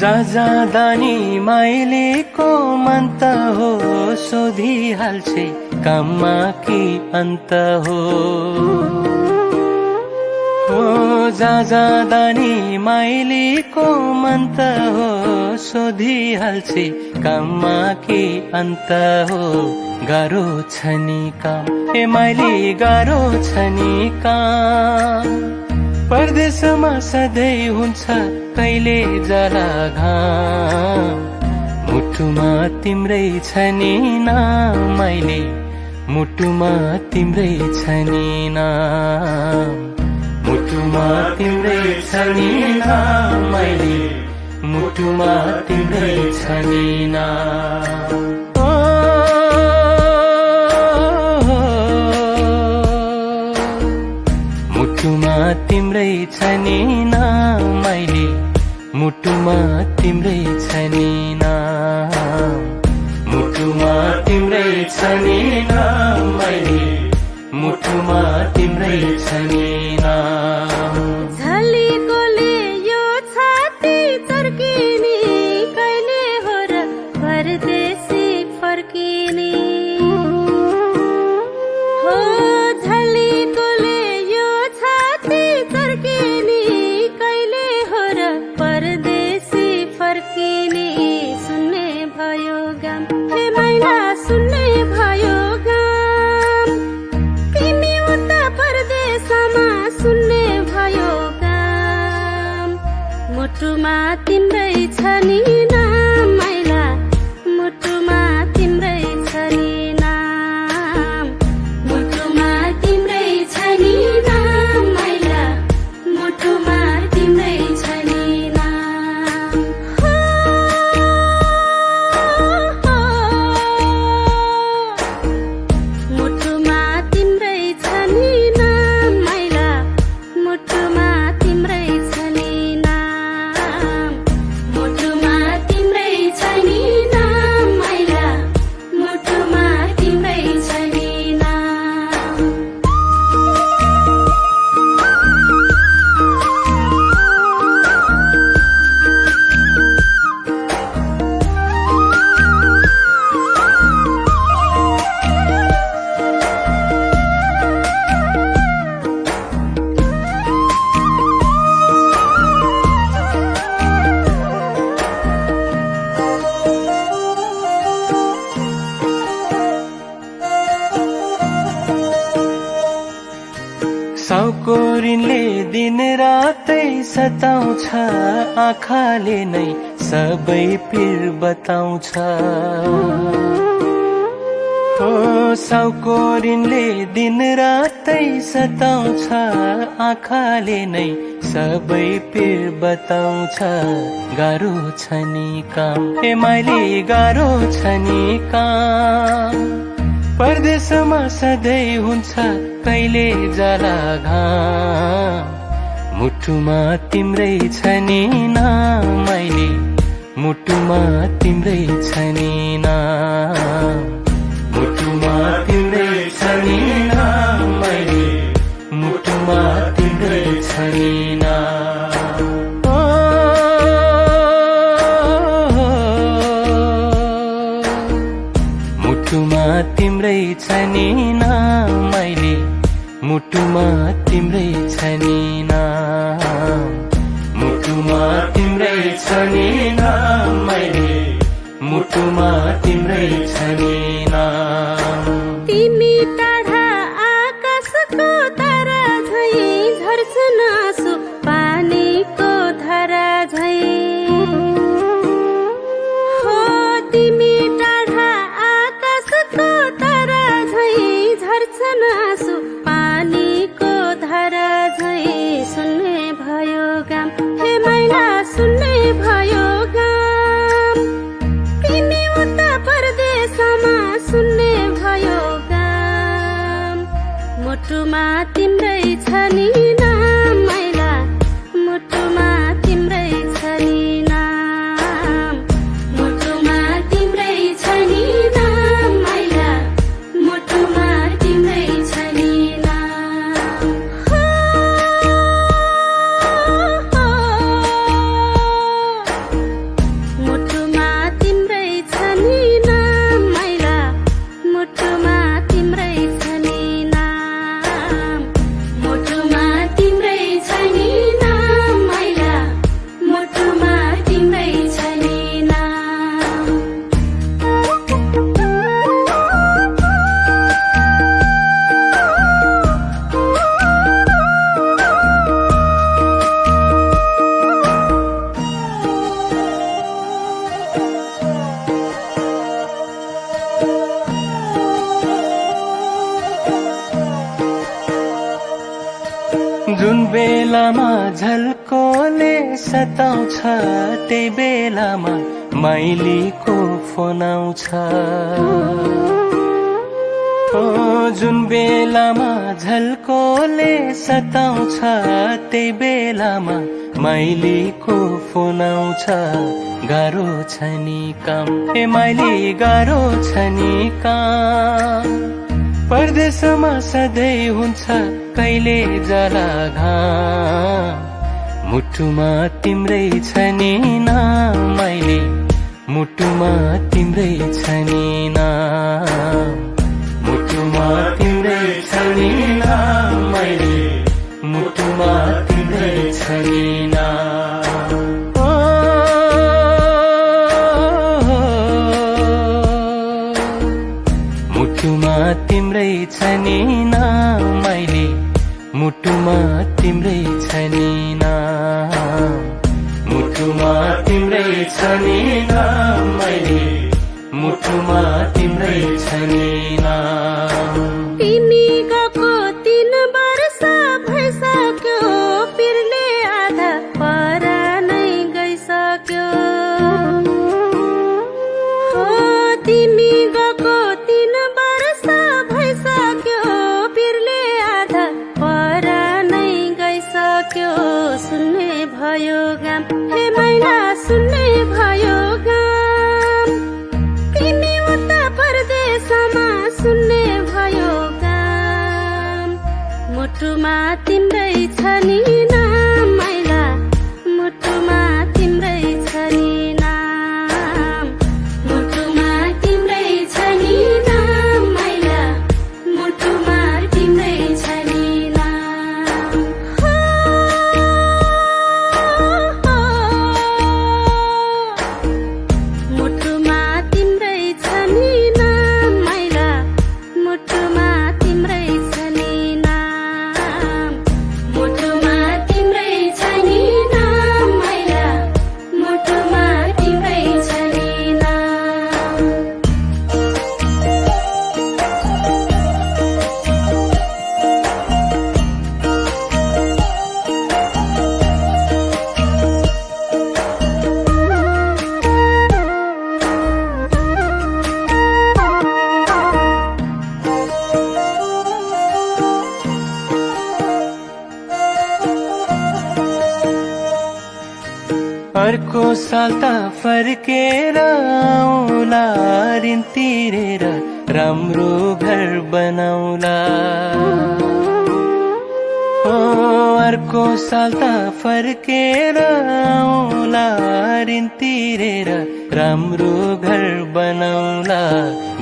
जाँदा नि माइलेको मन त हो, सोधिहाल्छे काममा कि अन्त हो। जाँदा नि माइलेको मन त हो, सोधिहाल्छे काममा कि अन्त हो। गाह्रो छ नि काम ए माइली, गाह्रो छ नि काम। परदेशमा सधैँ हुन्छ कहिले जाला घाम। मुटुमा तिम्रै छ नि नाम माइली, मुटुमा तिम्रै छ नि नाम। मुटुमा तिम्रै छ नि नाम माइली, मुटुमा तिम्रै छ नि नाम। मुटुमा तिम्रै छ नि नाम माइली, मुटुमा तिम्रै छ नि नाम। मुटुमा तिम्रै छ नि नाम माइली, मुटुमा तिम्रै छ नि नाम। झलीकोले यो छाती चर्किने, कहिले हो र परदेशी फर्किने। हो झलीकोले यो छाती चर्किने, कहिले हो र परदेशी फर्किने। सुन्ने भयो गाम हे माइला, सुन्ने भयो गाम। तिमी उता परदेशमा सुन्ने भयो गाम। मुटुमा तिम्रै छ नि नाम माइला, मुटुमा तिम्रै छ नि नाम। मुटुमा तिम्रै छ नि नाम माइला, मुटुमा तिम्रै छ नि नाम। मुटुमा तिम्रै छ नि नाम माइला, मुटुमा तिम्रै छ नि नाम। मुटुमा तिम्रै छ नि नाम माइला, मुटुमा तिम्रै छ नि नाम। साउकोरिनले दिन रातै सताउँछ, आँखाले नै सबै पीर बताउँछ। साउकोरिनले दिन रातै सताउँछ, आँखाले नै सबै पीर बताउँछ। गाह्रो छ नि काम ए माइली, गाह्रो छ नि काम। परदेशमा सधैँ हुन्छ कहिले जाला घाम। मुटुमा तिम्रै छ नि नाम माइली, मुटुमा तिम्रै छ नि नाम। मुटुमा तिम्रै छ नि नाम माइली, मुटुमा तिम्रै छ नि नाम। मुटुमा तिम्रै छ नि नाम माइली, मुटुमा तिम्रै छ नि नाम। मुटुमा तिम्रै छ नि नाम माइली, मुटुमा तिम्रै छ नि नाम। तिमी टाढा आकाशको तारा झैँ, झर्छन् आँसु पानीको धारा झैँ। हो तिमी टाढा आकाशको तारा झैँ, झर्छन् आँसु पानीको धारा झैँ। सुन्ने भयो गाम हे माइला, सुन्ने भयो गाम। तिमी उता परदेशमा सुन्ने भयो गाम। मुटुमा तिम्रै छ नि नाम माइला, मुटुमा तिम्रै छ नि नाम। मुटुमा तिम्रै छ नि नाम माइला, मुटुमा तिम्रै छ नि नाम। झल्कोले सताउँछ त्यही बेलामा माइलीको फोन आउँछ जुन बेलामा झल्कोले सताउँछ त्यही बेलामा माइलीको फोन आउँछ गाह्रो छ नि काम ए माइली गाह्रो छ नि काम परदेशमा सधैँ हुन्छ कहिले जाला घाम मुटुमा तिम्रै छ नि नाम माइली मुटुमा तिम्रै छ नि नाम मुटुमा तिम्रै छ नि नाम माइली मुटुमा तिम्रै छ नि नाम मुटुमा तिम्रै छ नि नाम माइली मुटुमा तिम्रै छ नि नाम मुटुमा तिम्रै छ नि नाम माइली मुटुमा तिम्रै छ नि नाम तिमी गएको 3 वर्ष भइसक्यो पिरले आधा पर नै गइसक्यो हो तिमी गएको 3 वर्ष भइसक्यो पिरले आधा पर नै गइसक्यो सुन्ने भयो गाम हे मैला सुन्ने भयो गाम तिमी उता परदेशमा सुन्ने भयो गाम मुटुमा तिम्रै छ नि नाम मैला मुटुमा तिम्रै छ नि नाम मुटुमा तिम्रै छ नि नाम मैला मुटुमा तिम्रै छ नि नाम मुटुमा तिम्रै छ नि नाम मैला मुटुमा तिम्रै छ नि नाम मुटुमा तिम्रै छ नि नाम मैला मुटुमा तिम्रै छ नि नाम अर्को साल त फर्केर आउँला ऋण तिरेर राम्रो घर बनाउला अर्को साल त फर्केर आउँला ऋण तिरेर राम्रो घर बनाउला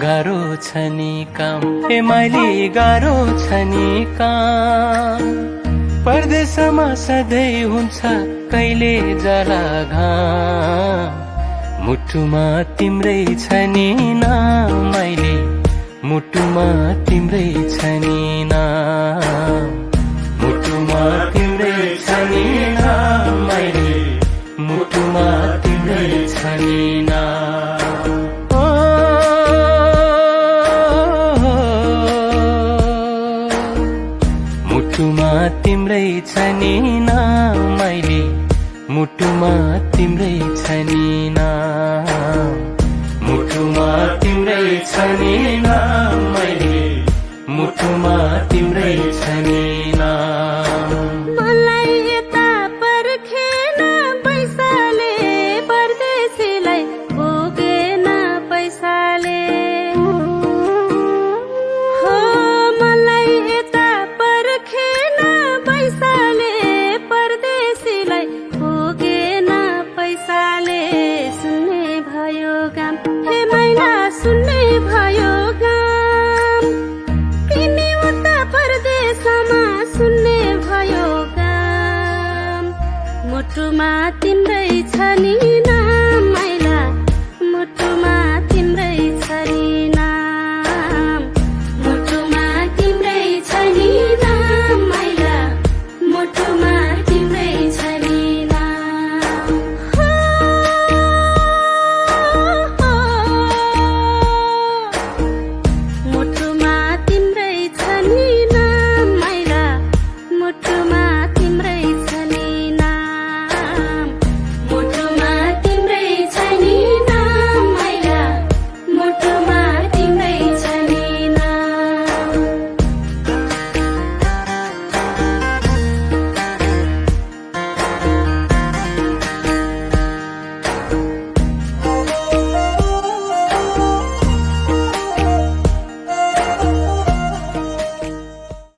गाह्रो छ नि काम ए माइली गाह्रो छ नि काम परदेशमा सधैँ हुन्छ कहिले जाला घाम मुटुमा तिम्रै छ नि नाम माइली मुटुमा तिम्रै छ नि नाम मुटुमा तिम्रै छ नि नाम माइली मुटुमा तिम्रै छ नि नाम मुटुमा तिम्रै छ नि नाम माइली मुटुमा तिम्रै छ नि नाम मुटुमा तिम्रै छ नि नाम माइली मुटुमा तिम्रै छ नि नाम मलाई यता पर्खेन पैसाले परदेशीलाई पुगेन पैसाले हो मलाई यता पर्खेन पैसाले परदेशीलाई पुगेन पैसाले सुन्ने भयो गाम हे मैला सुन्ने भयो गाम तिमी उता परदेशमा सुन्ने भयो गाम मुटुमा तिम्रै छ नि नाम मैला मुटुमा तिम्रै छ नि